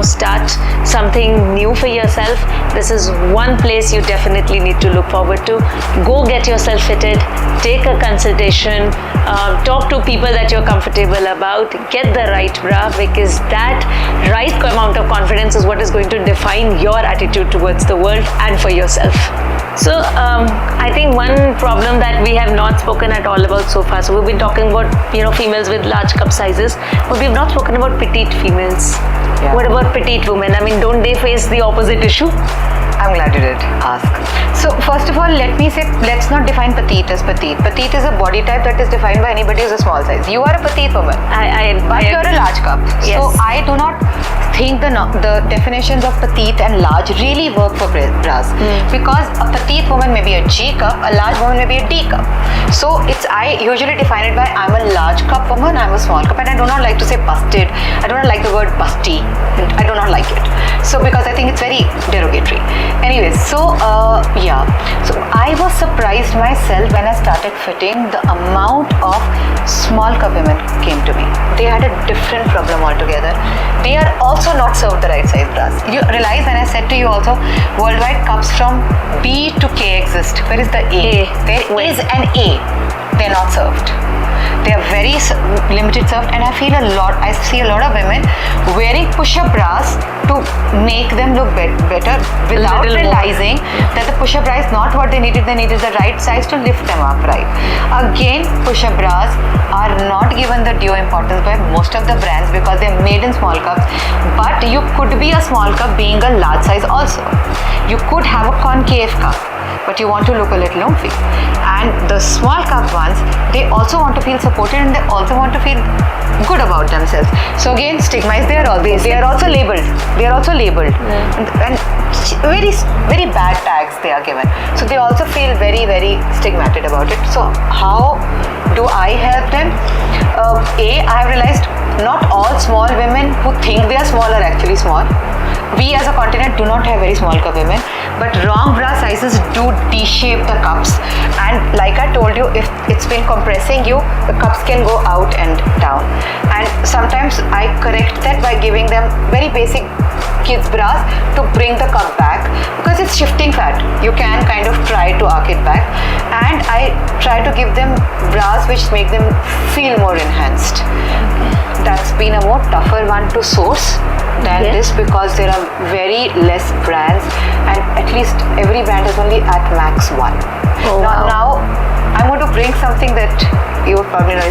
start something new for yourself, this is one place you definitely need to look forward to. Go get yourself fitted. Take a consultation. Talk to people that you're comfortable about. Get the right bra, because that right amount of confidence is what is going to define your attitude towards the world and for yourself. So I think one problem that we have not spoken at all about so far, so we've been talking about females with large cup sizes, but we've not spoken about petite females. Yeah. What about petite women? I mean, don't they face the opposite issue? I'm glad you did ask. So first of all, let me say, let's not define petite as petite. Petite is a body type that is defined by anybody who's a small size. You are a petite woman, but you're a large cup. Yes. So I do not think the definitions of petite and large really work for bras, because a petite woman may be a G cup, a large woman may be a D cup. So I usually define it by I'm a large cup woman, I'm a small cup, and I do not like to say busted. I do not like the word busty. I do not like it. So because I think it's very derogatory. Anyways, so so I was surprised myself when I started fitting. The amount of small cup women came to me. They had a different problem altogether. They are also not served the right size bras. You realize when I said to you also, worldwide cups from B to K exist. Where is the A? There is an A. They're not served. They are very limited served, and I see a lot of women wearing push-up bras to make them look better without realizing that the push-up bra is not what they needed. They needed the right size to lift them up, right? Again, push-up bras are not given the due importance by most of the brands because they're made in small cups. But you could be a small cup being a large size also. You could have a concave cup, but you want to look a little oomphy. And the small cup ones, they also want to feel supported, and they also want to feel good about themselves. So again, stigma is there always. They are also labeled. And very, very bad tags they are given. So they also feel very, very stigmatized about it. So how do I help them? I have realized not all small women who think they are small are actually small. We as a continent do not have very small cup women, but wrong bra sizes do de-shape the cups, and like I told you, if it's been compressing you, the cups can go out and down. And sometimes I correct that by giving them very basic kids bras to bring the cup back, because it's shifting fat. You can kind of try to arc it back, and I try to give them bras which make them feel more enhanced. That's been a more tougher one to source than this, because there are very less brands, and at least every brand is only at max one. Now I'm going to bring something that you would probably know.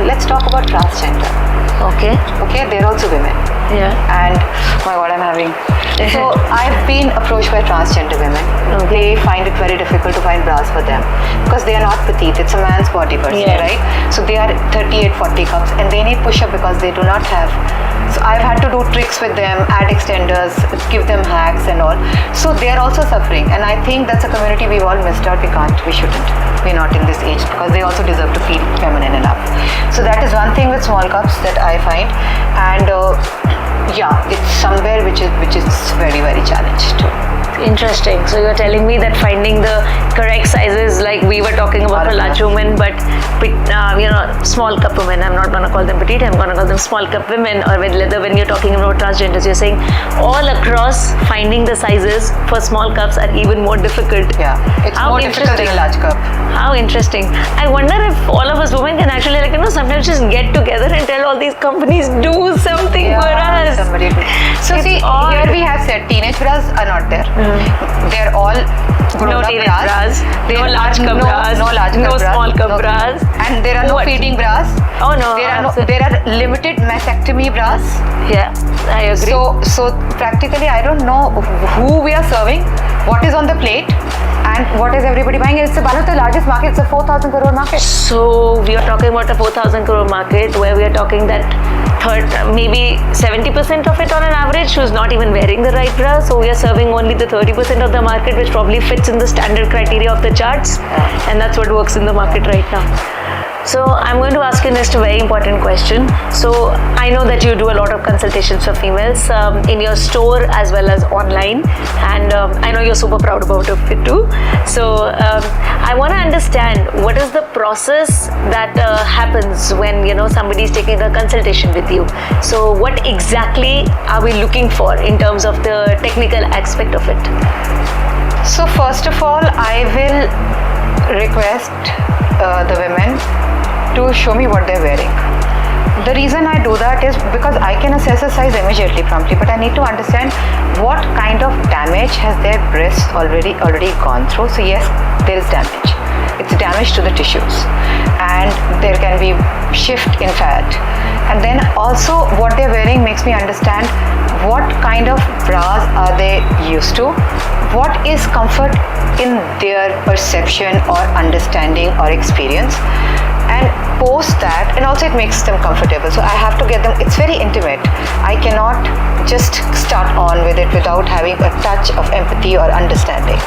Let's talk about transgender. Okay. Okay, they're also women. Yeah. And oh my god, I'm having. So I've been approached by transgender women. Okay. They find it very difficult to find bras for them because they are not petite. It's a man's body per se, Yeah. right? So they are 38, 40 cups and they need push-up because they do not have. So I've had to do tricks with them, add extenders, give them hacks and all. So they are also suffering, and I think that's a community we've all missed out. We shouldn't. We're not in this age because they also deserve to feel feminine enough. So that is one thing with small cups that I find, and yeah, it's somewhere which is very, very challenged too. Interesting. So you're telling me that finding the correct sizes, like we were talking about for large women, but small cup women. I'm not gonna call them petite. I'm gonna call them small cup women. Or with leather, when you're talking about transgenders, you're saying all across finding the sizes for small cups are even more difficult. Yeah, it's more difficult than a large cup. How interesting. I wonder if all of us women can actually, sometimes just get together and tell all these companies, do something for us. Somebody do. So It's see, all- here we have said teenage bras are not there. They're all grown No up teenage bras. bras, no There large are cup bras, no large cup no bras, small cup bras. And there are no What? feeding bras. Oh no. There are limited mastectomy bras. Yeah, I agree. So practically, I don't know who we are serving, what is on the plate, and what is everybody buying. It's one of the largest markets. It's a 4,000 crore market. So we are talking about a 4,000 crore market where we are talking that maybe 70% of it on an average who's not even wearing the right bra. So we are serving only the 30% of the market which probably fits in the standard criteria of the charts, and that's what works in the market right now. So I'm going to ask you next a very important question. So I know that you do a lot of consultations for females in your store as well as online, and I know you're super proud about it too. So I want to understand what is the process that happens when somebody is taking a consultation with you. So what exactly are we looking for in terms of the technical aspect of it? So first of all, I will request the women to show me what they're wearing. The reason I do that is because I can assess a size immediately, promptly, but I need to understand what kind of damage has their breasts already gone through. So yes, there is damage. It's damage to the tissues, and there can be shift in fat. And then also what they're wearing makes me understand what kind of bras are they used to, what is comfort in their perception or understanding or experience, and post that, and also it makes them comfortable. So I have to get them, it's very intimate. I cannot just start on with it without having a touch of empathy or understanding.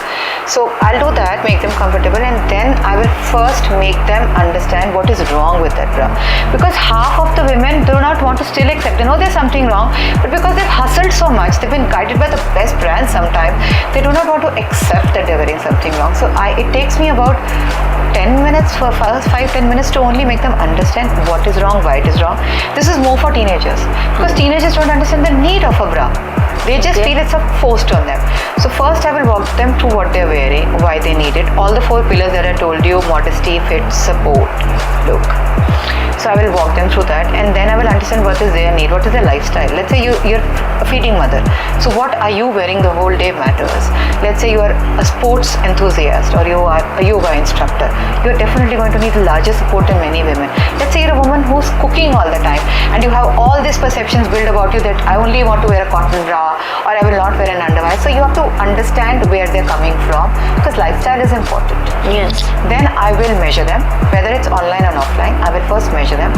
So I'll do that, make them comfortable, and then I will first make them understand what is wrong with that bra. Because half of the women do not want to still accept. They know there's something wrong, but because they've hustled so much, they've been guided by the best brands sometimes, they do not want to accept that they're wearing something wrong. So it takes me about 10 minutes, for 5-10 minutes to only make them understand what is wrong, why it is wrong. This is more for teenagers because teenagers don't understand the need of a bra. They just feel it's forced on them. So first I will walk them through what they're wearing, why they need it, all the 4 pillars that I told you: modesty, fit, support, look. So I will walk them through that, and then I will understand what is their need, what is their lifestyle. Let's say you're a feeding mother. So what are you wearing the whole day matters. Let's say you are a sports enthusiast or you are a yoga instructor. You're definitely going to need larger support than many women. Let's say you're a woman who's cooking all the time and you have all these perceptions built about you that I only want to wear a cotton bra or I will not wear an underwear. So you have to understand where they're coming from because lifestyle is important. Yes. Then I will measure them, whether it's online or offline. I will first measure them.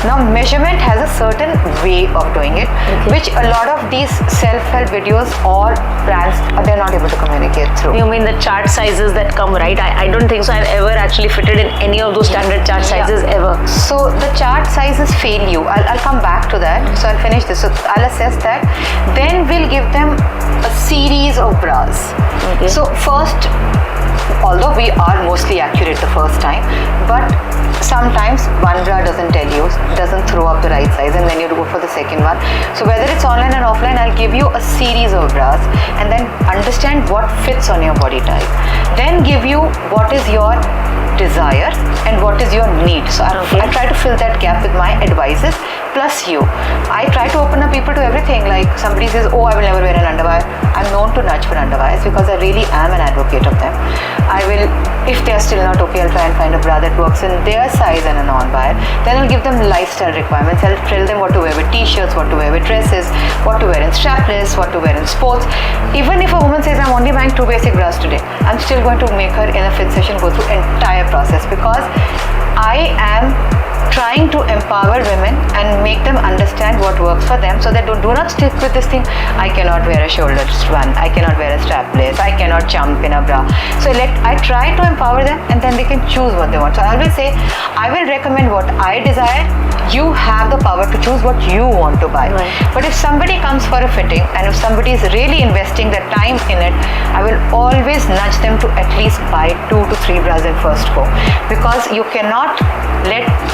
Now measurement has a certain way of doing it, which a lot of these self-help videos or brands, they're not able to communicate through. You mean the chart sizes that come, right? I don't think so I've ever actually fitted in any of those standard chart sizes ever. So the chart sizes fail you. I'll come back to that. So I'll finish this. So I'll assess that. Then we'll give them a series of bras. Okay. So first, although we are mostly accurate the first time, but sometimes one bra doesn't throw up the right size, and then you go for the second one. So whether it's online or offline, I'll give you a series of bras and then understand what fits on your body type. Then give you what is your desire and what is your need. So I try to fill that gap with my advices plus you. I try to open up people to everything. Like somebody says, oh, I will never wear an underwire. I'm known to nudge for underwires because I really am an advocate of them. I will, if they are still not okay, I'll try and find a bra that works in their size and a non-wire. Then I'll give them lifestyle requirements. I'll tell them what to wear with t-shirts, what to wear with dresses, what to wear in strapless, what to wear in sports. Even if a woman says, I'm only buying 2 basic bras today, I'm still going to make her in a fit session go through entire process because I am trying to empower women and make them understand what works for them so that do not stick with this thing. I cannot wear a shoulder one, I cannot wear a strapless, I cannot jump in a bra. So I try to empower them and then they can choose what they want. So I always say, I will recommend what I desire. You have the power to choose what you want to buy. Right. But if somebody comes for a fitting and if somebody is really investing their time in it, I will always nudge them to at least buy 2 to 3 bras in first go, because you cannot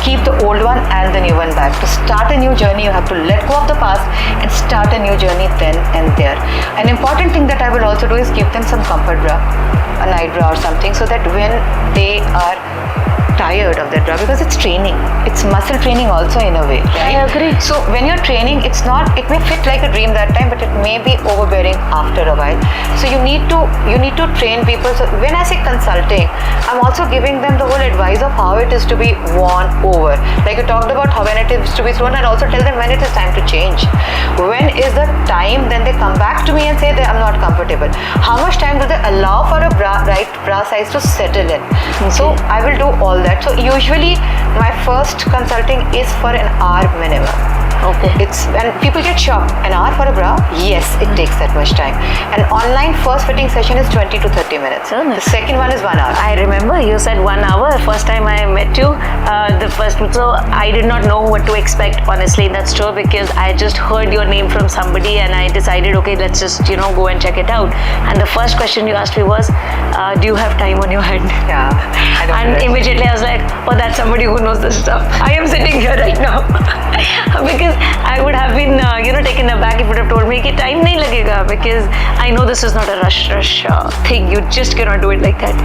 keep the old one and the new one back. To start a new journey, you have to let go of the past and start a new journey then and there. An important thing that I will also do is give them some comfort bra, a night bra or something, so that when they are tired of that bra, because it's training, it's muscle training also in a way, right? I agree. So when you're training, it may fit like a dream that time, but it may be overbearing after a while. So you need to train people. So when I say consulting, I'm also giving them the whole advice of how it is to be worn over. Like you talked about how when it is to be thrown, and also tell them when it is time to change. When is the time then they come back to me and say that I'm not comfortable? How much time do they allow for a right bra size to settle in? Okay. So I will do all that. So usually my first consulting is for an hour minimum. Okay. And people get shocked. An hour for a bra? Yes, it takes that much time. An online first fitting session is 20 to 30 minutes. Oh, nice. The second one is 1 hour. I remember you said 1 hour. First time I met you, so I did not know what to expect honestly in that store, because I just heard your name from somebody and I decided, okay, let's just go and check it out. And the first question you asked me was, do you have time on your hand? Yeah. And immediately I was like, oh, that's somebody who knows this stuff. I am sitting here right now. Because I would have been, taken aback if you would have told me that time nahi lagega, because I know this is not a rush thing. You just cannot do it like that.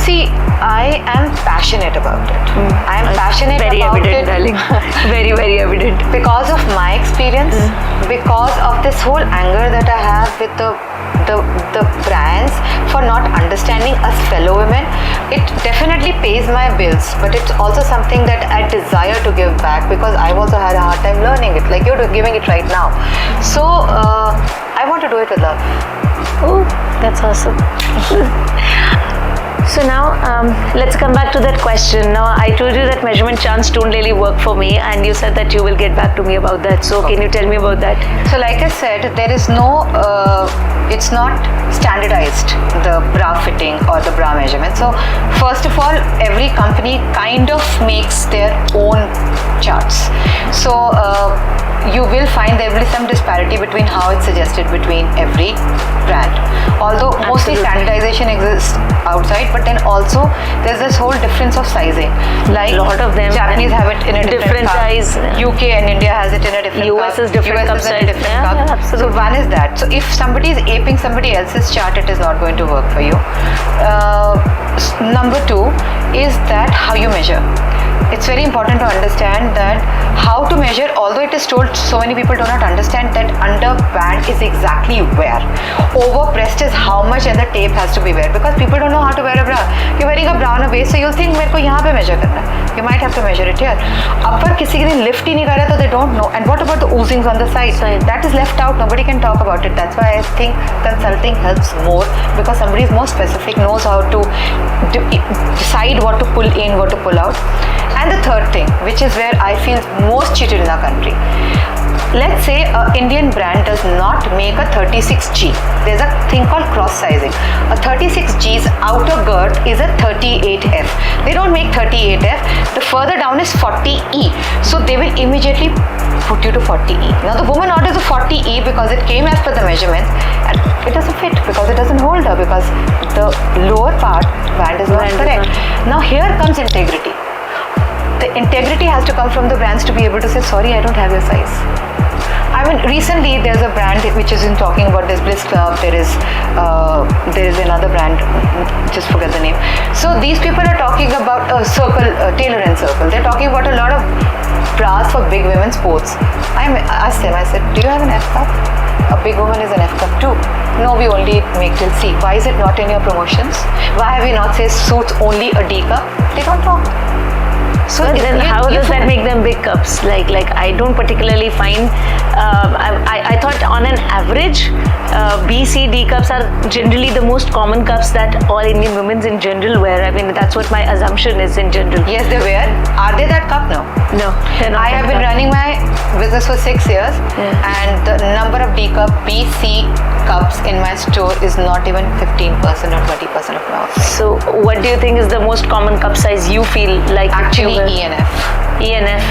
See, I am passionate about it. I am passionate very about evident, it. darling. Very, very evident. Because of my experience, because of this whole anger that I have with the brands for not understanding us fellow women, it definitely pays my bills, but it's also something that I desire to give back, because I've also had a hard time learning it, like you're giving it right now. So I want to do it with love. Oh, that's awesome. So now let's come back to that question. Now I told you that measurement charts don't really work for me, and you said that you will get back to me about that. So can you tell me about that? So like I said, there is no, it's not standardized, the bra fitting or the bra measurement. So first of all, every company kind of makes their own charts. So you will find there will be some disparity between how it's suggested between every brand. Although mostly standardization exists outside, but then also there's this whole difference of sizing. Like a lot of them, Japanese have it in a different size. UK and India has it in a different US is different cup size. Yeah, absolutely. So one is that. So if somebody is aping somebody else's chart, it is not going to work for you. Number 2 is that how you measure. It's very important to understand that how to measure, although it is told, so many people do not understand that underband is exactly where. Overpressed is how much, and the tape has to be where, because people don't know how to wear a bra. You're wearing a bra on a waist, so you'll think मेरे को यहाँ पे measure करना है. You might have to measure it here. Upper किसी के लिए lift ही नहीं कर रहा, तो they don't know. And what about the oozings on the side? That is left out. Nobody can talk about it. That's why I think consulting helps more, because somebody is more specific, knows how to decide what to pull in, what to pull out. And the third thing, which is where I feel most cheated in our country. Let's say an Indian brand does not make a 36G. There's a thing called cross-sizing. A 36G's outer girth is a 38F. They don't make 38F. The further down is 40E. So they will immediately put you to 40E. Now the woman orders a 40E because it came as per the measurements, and it doesn't fit because it doesn't hold her, because the lower part band is not correct. Now here comes integrity. The integrity has to come from the brands to be able to say, sorry, I don't have your size. I mean, recently there's a brand which is in talking about this Bliss Club. There is another brand, just forget the name. So these people are talking about Circle, Tailor and Circle. They're talking about a lot of bras for big women's sports. I asked him, I said, do you have an F cup? A big woman is an F cup too. No, we only make till C. Why is it not in your promotions? Why have you not said suits only a D cup? They don't know. So then how does that make them big cups? Like I don't particularly find, I thought on an average, B, C, D cups are generally the most common cups that all Indian women in general wear. I mean, that's what my assumption is in general. Yes, they wear. Are they that cup? No. No, they're not. I have been running my business for 6 years, and the number of D cup, B, C cups in my store is not even 15% or 20% of my outfit. So what do you think is the most common cup size you feel like? Actually, ENF. ENF.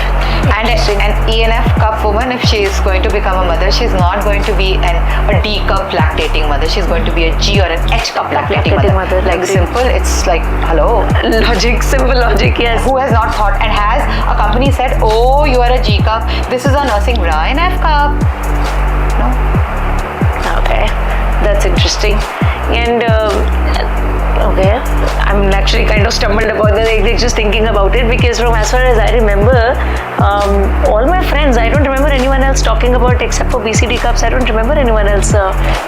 And an ENF cup woman, if she is going to become a mother, she's not going to be a D cup lactating mother. She's going to be a G or an H cup lactating mother. Like agreed. simple, it's like, hello. Logic, simple logic, yes. Who has not thought, and has a company said, oh, you are a G cup, this is a nursing bra in F cup? No. Okay, that's interesting. And okay, I'm actually kind of stumbled about that, like, just thinking about it, because from as far as I remember, all my friends, I don't remember anyone else talking about, except for BCD cups, I don't remember anyone else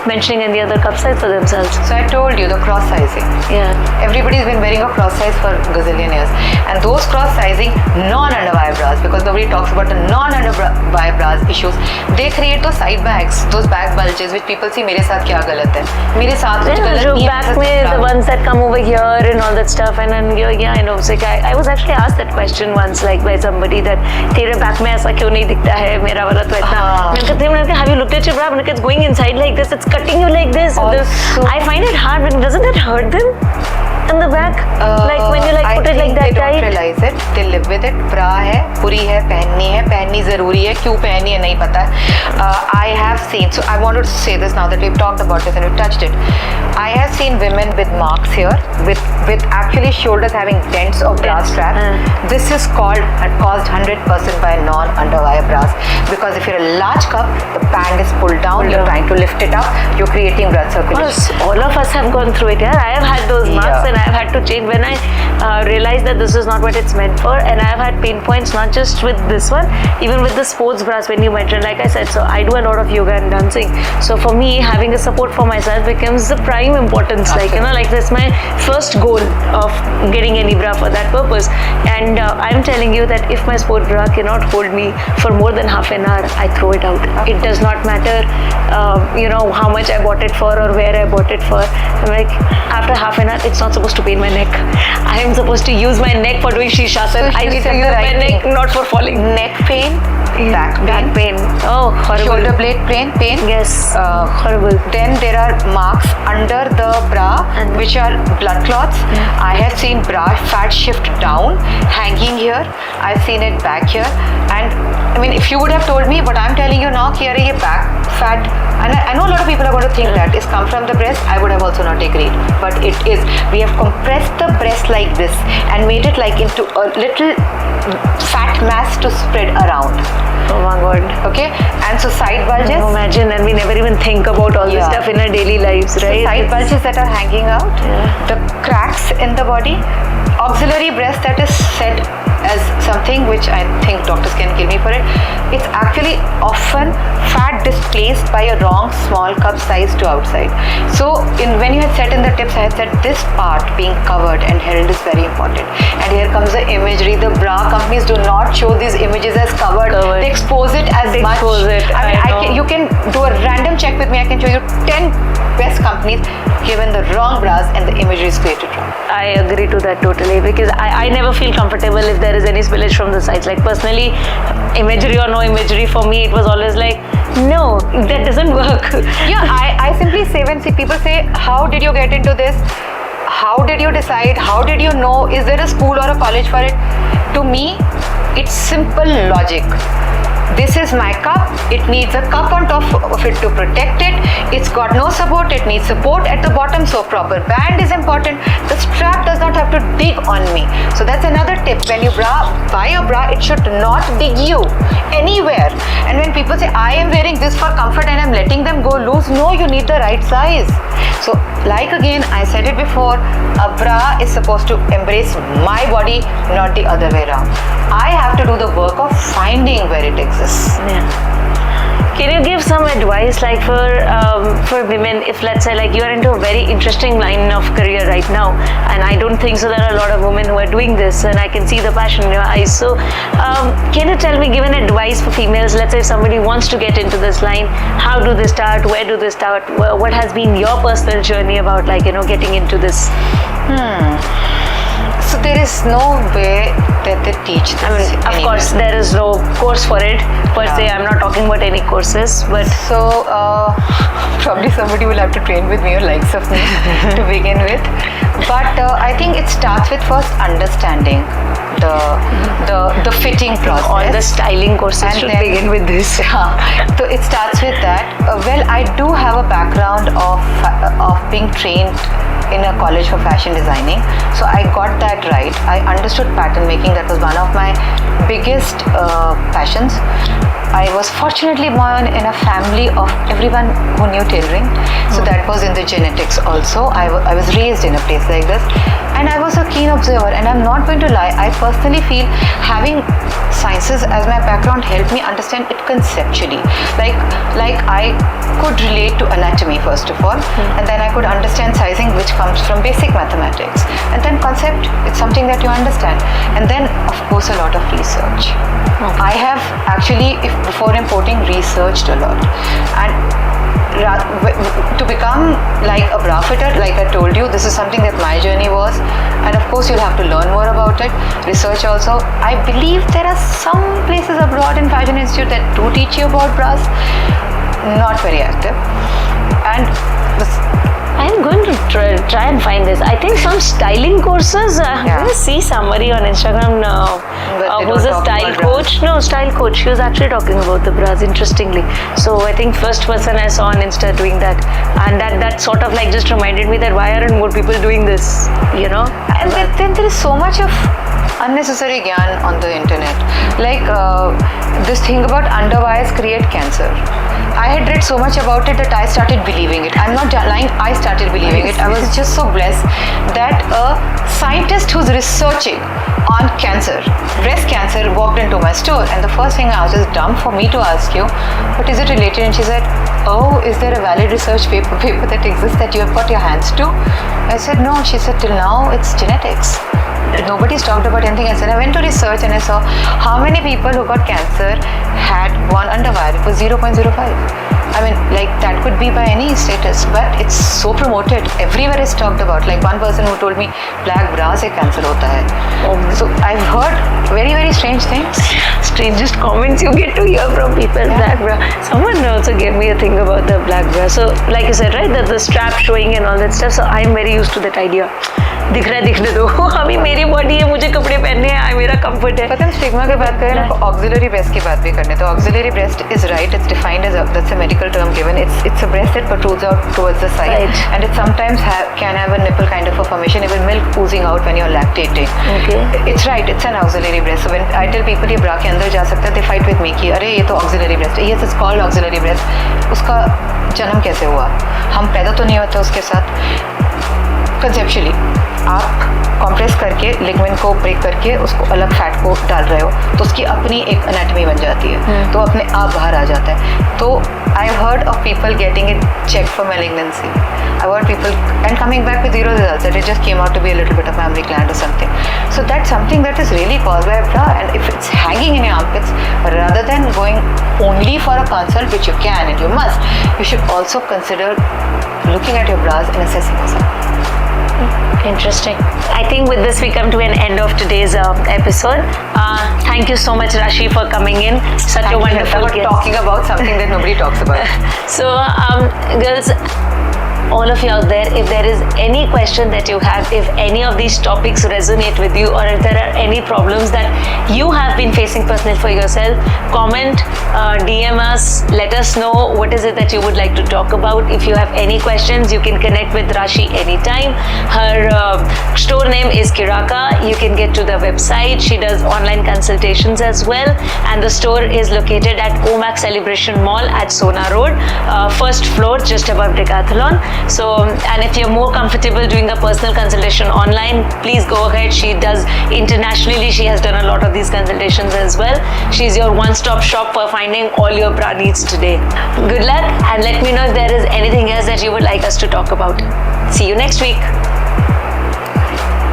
mentioning any other cup size for themselves. So I told you, the cross sizing. Yeah. Everybody's been wearing a cross size for gazillion years. And those cross sizing non-underwire bras, because nobody talks about the non-underwire bras issues, they create those side bags, those back bulges, which people see, मेरे साथ क्या गलत है? मेरे साथ कुछ गलत नहीं है. Back में the ones that come over here and all that stuff, and then yeah, I know. So I was actually asked that question once, like by somebody, that तेरे back में ऐसा क्यों नहीं दिखता है, मेरा वाला तो इतना. मैंने कहा, have you looked at your bra? It's going inside like this, it's cutting you like this. I find it hard, but doesn't it hurt them in the back? Like when you like put it like that, they don't realize it, they live with it. Bra है, पूरी है, पहननी ज़रूरी है, क्यों पहननी है नहीं पता है. I have seen, so I wanted to say this now that we've talked about this and we've touched it. I have seen women with marks here, with actually shoulders having dents of bra straps. This is caused 100% by non-underwire bras, because if you're a large cup, the band is pulled down, you're trying to lift it up, you're creating blood circulation. All of us have gone through it. Yeah, I have had those marks, and I have had to change when I realized that this is not what it's meant for. And I have had pain points not just with this one, even with the sports bras when you mentioned. Like I said, so I do a lot of yoga and dancing. So for me, having a support for myself becomes the prime importance. Absolutely. Like that's my first goal of getting any bra for that purpose. And I'm telling you that if my sport bra cannot hold me for more than half an hour, I throw it out. It does not matter, how much I bought it for or where I bought it for. I'm like, after half an hour, it's not supposed to pain my neck. I am supposed to use my neck for doing Shishasana. I need to use my neck not for falling. Neck pain, back pain. Oh, horrible. Shoulder blade pain. Yes, horrible. Then there are marks under the bra, which are blood clots. I have seen bra fat shift down, hanging here. I've seen it back here. And I mean, if you would have told me what I'm telling you now, here is back fat, and I know a lot of people are going to think that it's come from the breast, I would have also not agreed. But it is. We have compressed the breast like this and made it like into a little fat mass to spread around. Oh my god. Okay, and so side bulges. Imagine, and we never even think about all this stuff in our daily lives, right? So side bulges that are hanging out, the cracks in the body, auxiliary breast that is set as something which I think doctors can kill me for it. It's actually often fat displaced by a wrong small cup size to outside. So when you had said in the tips, I had said this part being covered and held is very important. And here comes the imagery. The bra companies do not show these images as covered. They expose it as much. You can do a random check with me. I can show you 10 best companies given the wrong bras and the imagery is created wrong. I agree to that totally, because I never feel comfortable if there is any spillage from the sides. Like personally, imagery or no imagery, for me it was always like, no, that doesn't work. Yeah, I simply say, when people say, how did you get into this? How did you decide? How did you know? Is there a school or a college for it? To me, it's simple logic. This is my cup, it needs a cup on top of it to protect it. It's got no support, it needs support at the bottom, so proper band is important. The strap does not have to dig on me. So that's another tip. When you buy a bra, it should not dig you anywhere. And when people say, I am wearing this for comfort and I'm letting them go loose, no, you need the right size. So like again, I said it before, a bra is supposed to embrace my body, not the other way around. I have to do the work of finding where it exists. Yeah. Can you give some advice, like for women, if let's say like you are into a very interesting line of career right now, and I don't think so there are a lot of women who are doing this, and I can see the passion in your eyes. So, can you tell me, give an advice for females? Let's say if somebody wants to get into this line, how do they start? Where do they start? What has been your personal journey about, like, you know, getting into this? So there is no way that they teach this. I mean, of course, there is no course for it per se. I'm not talking about any courses, but so probably somebody will have to train with me or likes of me to begin with. But I think it starts with first understanding the fitting process. All the styling courses should begin with this. So it starts with that. Well, I do have a background of being trained in a college for fashion designing, so I got that right. I understood pattern making. That was one of my biggest passions. I was fortunately born in a family of everyone who knew tailoring, so that was in the genetics also. I was raised in a place like this, and I was a keen observer, and I'm not going to lie, I personally feel having sciences as my background helped me understand it conceptually. Like I could relate to anatomy first of all, and then I could understand sizing, which comes from basic mathematics, and then concept, it's something that you understand, and then of course a lot of research. I have actually, before importing, researched a lot, and to become like a bra fitter, like I told you, this is something that my journey was, and of course you'll have to learn more about it, research also. I believe there are some places abroad in Fashion Institute that do teach you about bras, not very active, and I'm going to try and find this. I think some styling courses. I see somebody on Instagram now who's a style coach. No, style coach. She was actually talking about the bras, interestingly. So I think first person I saw on Insta doing that, and that sort of like just reminded me that why aren't more people doing this? You know. And then there is so much of unnecessary gyan on the internet, like this thing about underwires create cancer. I had read so much about it that I started believing it. I'm not lying, I started believing it. I was just so blessed that a scientist who's researching on cancer, breast cancer, walked into my store, and the first thing I asked is dumb for me to ask you, but is it related? And she said, oh, is there a valid research paper that exists that you have put your hands to? I said, no. She said, till now it's genetics. Nobody's talked about anything else. And I went to research and I saw how many people who got cancer had one underwire. It was 0.05. I mean, like, that could be by any status, but it's so promoted. Everywhere it's talked about. Like one person who told me black bra se cancer hota hai. So I've heard very, very strange things. Strangest comments you get to hear from people. Black bra. Someone also gave me a thing about the black bra. So like you said, right, the strap showing and all that stuff. So I'm very used to that idea. दिख रहा है, दिखने दो, अभी मेरी body है, मुझे कपड़े पहनने हैं, मेरा कंफर्ट है. पता है, स्टिग्मा की बात करें ना, ऑक्सिलरी ब्रेस्ट की बात भी करने. तो auxiliary breast is right, it's defined as that's a medical term given. It's a breast that protrudes out towards the side, and it sometimes can have a nipple kind of a formation, even milk oozing out when you're lactating. Okay. It's right, it's an auxiliary breast. So when I tell people ये bra के अंदर जा सकता है, they fight with me कि अरे ये तो auxiliary breast है. Yes, it's called auxiliary breast. उसका जन्म कैसे हुआ? हम पैदा तो नहीं होते उसके साथ. कंसेप्चुअली आप कंप्रेस करके लिगमेंट को ब्रेक करके उसको अलग फैट को डाल रहे हो, तो उसकी अपनी एक एनाटॉमी बन जाती है, तो अपने आप बाहर आ जाता है. तो I heard of people getting it check for malignancy. I heard people and coming back with zero results, that it just came out to be a little bit of mammary gland or something. So that's something that is really caused by a bra, and if it's hanging in your armpits, rather than going only for a consult, which you can and you must, you should also consider looking at your bras and assessing yourself. Interesting. I think with this we come to an end of today's episode. Thank you so much, Rashi, for coming in. Such a wonderful guest. Talking about something that nobody talks about. So, girls, all of you out there, if there is any question that you have, if any of these topics resonate with you, or if there are any problems that you have been facing personally for yourself, comment, DM us, let us know what is it that you would like to talk about. If you have any questions, you can connect with Rashi anytime. Her store name is Kiraka. You can get to the website. She does online consultations as well, and the store is located at Omaxe Celebration Mall at Sohna Road, first floor, just above Decathlon. So, and if you're more comfortable doing a personal consultation online, please go ahead. She does internationally. She has done a lot of these consultations as well. She's your one-stop shop for finding all your bra needs today. Good luck, and let me know if there is anything else that you would like us to talk about. See you next week.